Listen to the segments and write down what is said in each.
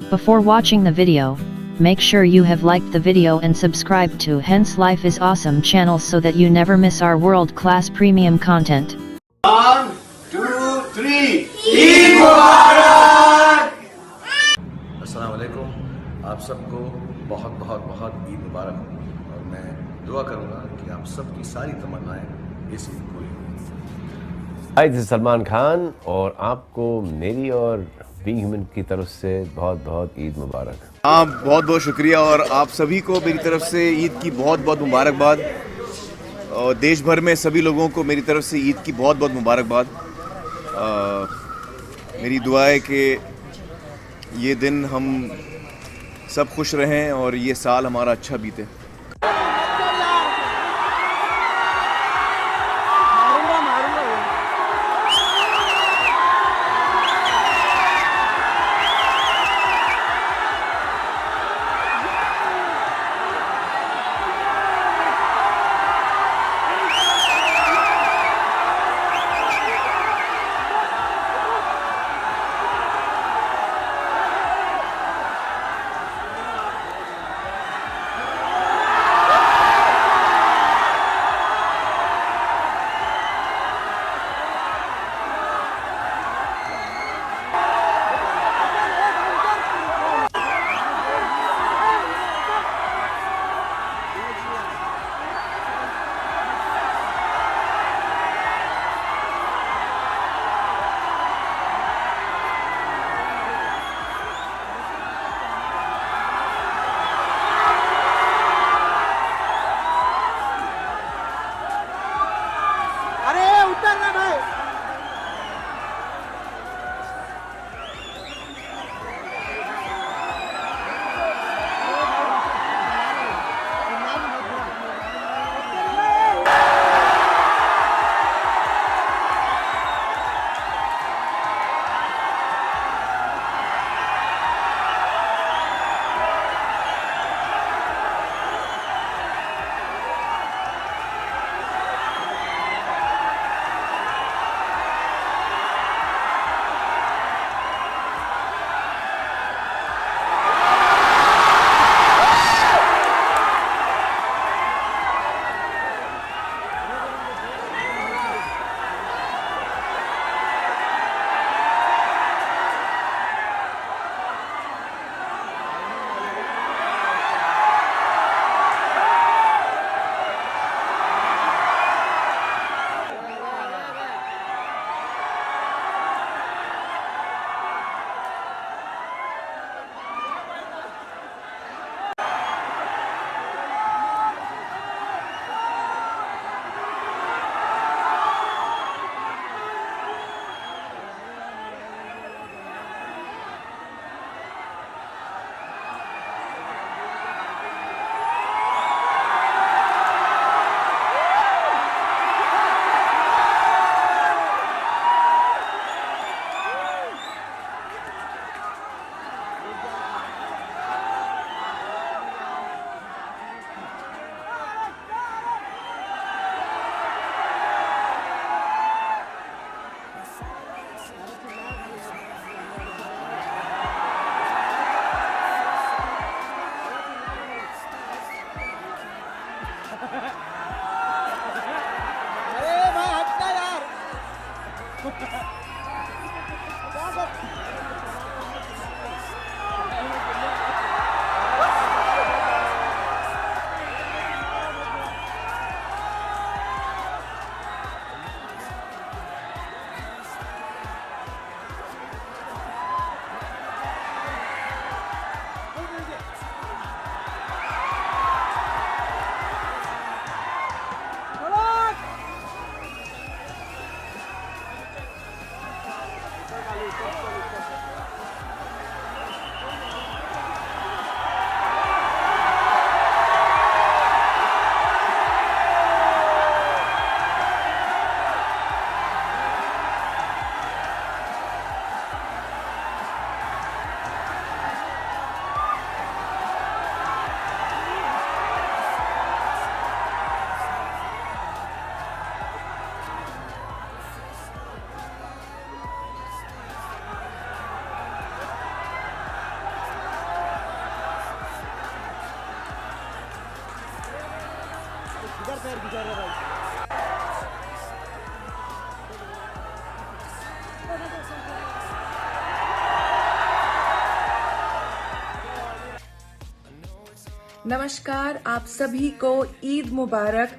Before watching the video, make sure you have liked the video and subscribed to Hence Life is Awesome channel so that you never miss our world-class premium content. 1, 2, 3 Eid मुबारक। अस्सलाम वालेकुम, आप सबको बहुत बहुत बहुत ईद मुबारक हो और मैं दुआ करूँगा कि आप सबकी सारी तमन्नाएं इस ईद पूरी हों। हाय, दिस इज सलमान खान और आपको मेरी और बीइंग ह्यूमन की तरफ से बहुत बहुत ईद मुबारक। हाँ, बहुत बहुत शुक्रिया और आप सभी को मेरी तरफ से ईद की बहुत बहुत मुबारकबाद और देश भर में सभी लोगों को मेरी तरफ से ईद की बहुत बहुत मुबारकबाद। मेरी दुआ है कि ये दिन हम सब खुश रहें और ये साल हमारा अच्छा बीते। नमस्कार, आप सभी को ईद मुबारक।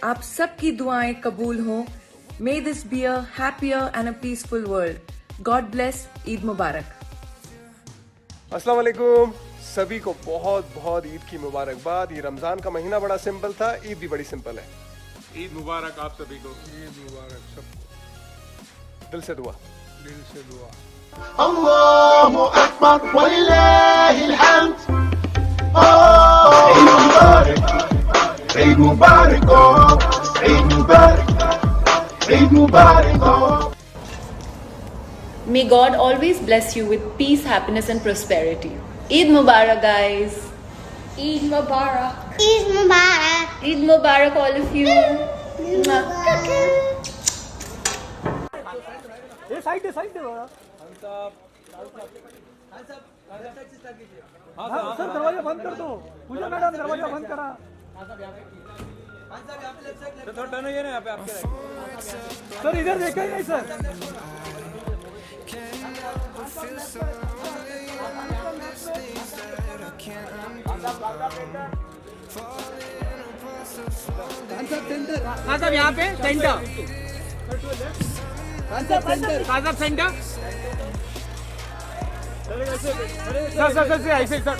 आप सबकी दुआएं कबूल हो। May this be a happier and a peaceful world. God bless. Eid मुबारक। अस्सलाम वालेकुम, सभी को बहुत बहुत ईद की मुबारकबाद। ये रमज़ान का महीना बड़ा सिंपल था, ईद भी बड़ी सिंपल है। ईद मुबारक आप सभी को। ईद मुबारक सबको। दिल से दुआ। दिल से दुआ। अल्लाहु Akbar वलिल्लाहिल हम्द। Eid Mubarak, Eid Mubarak, Eid Mubarak. May God always bless you with peace, happiness and prosperity. Eid Mubarak, guys. Eid Mubarak. Eid Mubarak. Eid Mubarak, all of you. Sir दरवाजा बंद कर दो। पूजा मैडम दरवाजा बंद करा। थोड़ा टर्न होइए ना यहाँ पे आपके। सर इधर देखा ही नहीं सर। हाँ साहब यहाँ पे सेंटर। हाँ साहब सेंटर। सर ऐसे सर।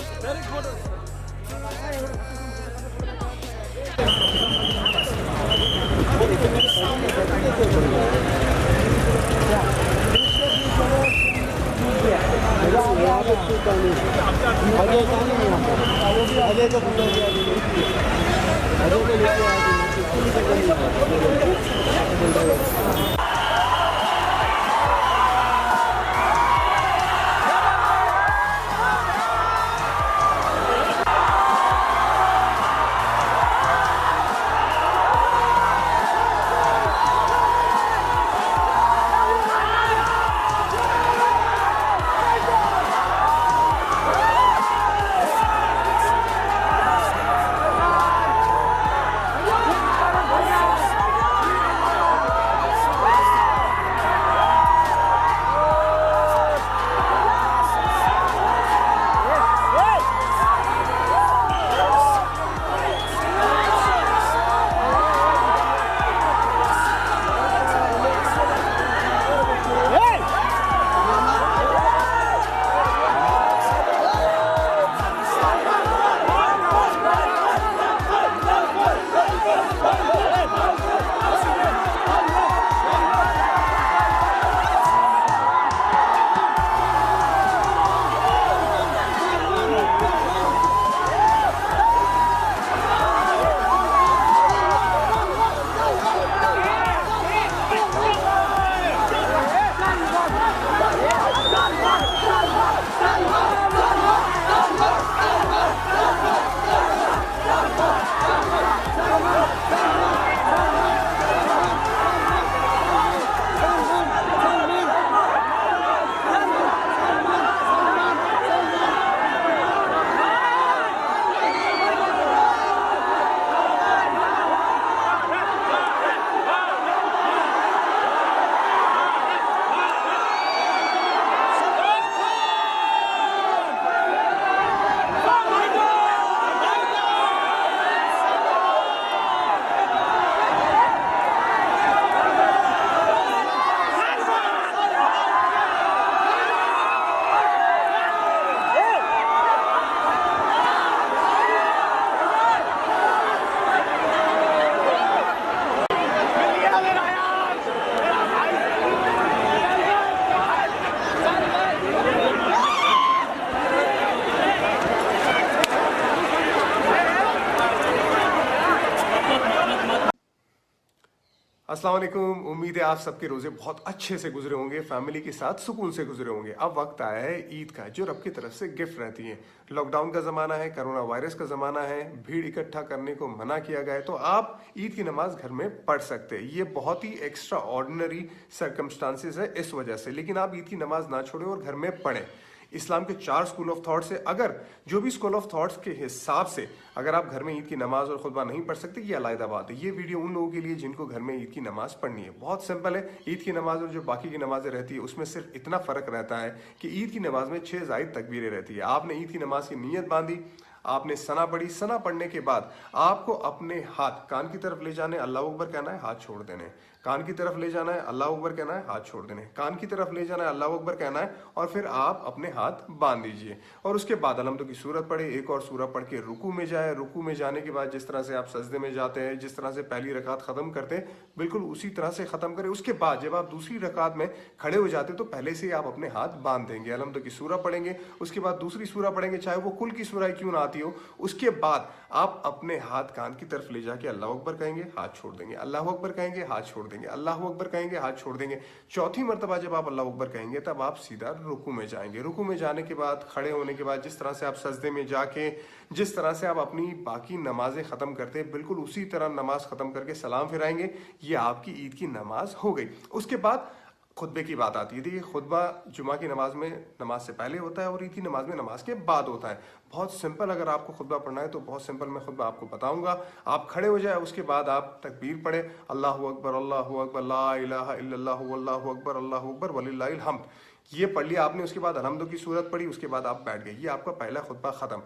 अस्सलाम वालेकुम, उम्मीद है आप सबके रोजे बहुत अच्छे से गुजरे होंगे, फैमिली के साथ सुकून से गुजरे होंगे। अब वक्त आया है ईद का, जो रब की तरफ से गिफ्ट रहती है। लॉकडाउन का जमाना है, कोरोना वायरस का जमाना है, भीड़ इकट्ठा करने को मना किया गया है, तो आप ईद की नमाज घर में पढ़ सकते हैं। ये बहुत ही एक्स्ट्रा ऑर्डिनरी सर्कमस्टांसेस है इस वजह से, लेकिन आप ईद की नमाज ना छोड़ें और घर में पढ़ें। इस्लाम के 4 स्कूल ऑफ थॉट से अगर जो भी स्कूल ऑफ थॉट्स के हिसाब से अगर आप घर में ईद की नमाज और खुतबा नहीं पढ़ सकते, ये अलग बात है। ये वीडियो उन लोगों के लिए जिनको घर में ईद की नमाज पढ़नी है। बहुत सिंपल है, ईद की नमाज और जो बाकी की नमाजें रहती है उसमें सिर्फ इतना फर्क रहता है कि ईद की नमाज में 6 ज़ायद तकबीरें रहती है। आपने ईद की नमाज की नीयत बांधी, आपने सना पढ़ी, सना पढ़ने के बाद आपको अपने हाथ कान की तरफ ले जाने, अल्लाह अकबर कहना है, हाथ छोड़ देने, कान की तरफ ले जाना है, अल्लाह अकबर कहना है, हाथ छोड़ देने, कान की तरफ ले जाना है, अल्लाह अकबर कहना है, और फिर आप अपने हाथ बांध दीजिए। और उसके बाद अलहम्दुलिल्लाह की सूरत पढ़े, एक और सूरह पढ़ के रुकू में जाए। रुकू में जाने के बाद जिस तरह से आप सजदे में जाते हैं, जिस तरह से पहली रकात खत्म करते हैं, बिल्कुल उसी तरह से खत्म करें। उसके बाद जब आप दूसरी रकात में खड़े हो जाते तो पहले से ही आप अपने हाथ बांध देंगे, अलहम्दुलिल्लाह की सूरह पढ़ेंगे, उसके बाद दूसरी सूरह पढ़ेंगे, चाहे वो कुल की सूरह क्यों ना आती हो। उसके बाद आप अपने हाथ कान की तरफ ले जाके अल्लाह अकबर कहेंगे, हाथ छोड़ देंगे, अल्लाह अकबर कहेंगे, हाथ छोड़ देंगे, अल्लाह अकबर कहेंगे, हाथ छोड़ देंगे। चौथी मर्तबा जब आप अल्लाह अकबर कहेंगे तब आप सीधा रुकू में जाएंगे। रुकू में जाने के बाद, खड़े होने के बाद जिस तरह से आप सजदे में जाके जिस तरह से आप अपनी बाकी नमाजें खत्म करते हैं, बिल्कुल उसी तरह नमाज खत्म करके सलाम फिराएंगे। ये आपकी ईद की नमाज हो गई। उसके बाद खुतबे की बात आती है। देखिए, खुतबा जुमा की नमाज में नमाज से पहले होता है और ईद की नमाज में नमाज के बाद होता है। बहुत सिंपल, अगर आपको खुतबा पढ़ना है तो बहुत सिंपल मैं खुतबा आपको बताऊंगा। आप खड़े हो जाए, उसके बाद आप तकबीर पढ़े, अल्लाहु अकबर, अल्लाहु अकबर, ला इलाहा इल्लल्लाहु वल्लाहु अकबर, अल्लाहु अकबर वलिल्लाहिल हम्द। ये पढ़ लिया आपने, उसके बाद अलहम्दुलिल्लाह की सूरत पढ़ी, उसके बाद आप बैठ गए। ये आपका पहला खुतबा खत्म।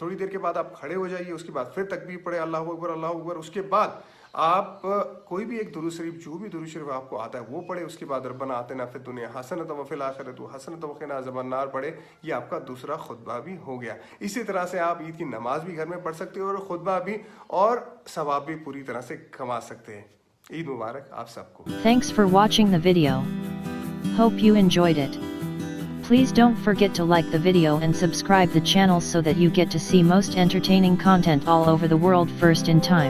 थोड़ी देर के बाद आप खड़े हो जाइए, उसके बाद फिर तकबीर पढ़े, अल्लाहु अकबर, अल्लाहु अकबर। उसके बाद आप कोई भी एक दुरूद शरीफ, जो भी दुरूद शरीफ आपको आता है वो पढ़े। उसके बाद रब्बना आतिना फिद दुनिया हसनतन व फिल आखिरति हसनतन व क़िना अज़ाबन्नार पढ़े। ये आपका दूसरा खुतबा भी हो गया। इसी तरह से आप ईद की नमाज भी घर में पढ़ सकते हो और खुतबा भी और सवाब भी पूरी तरह से कमा सकते हैं। ईद मुबारक आप सबको। Thanks for watching the video. Hope you enjoyed it. Please don't forget to like the video and subscribe the channel so that you get to see most entertaining content all over the world first in time.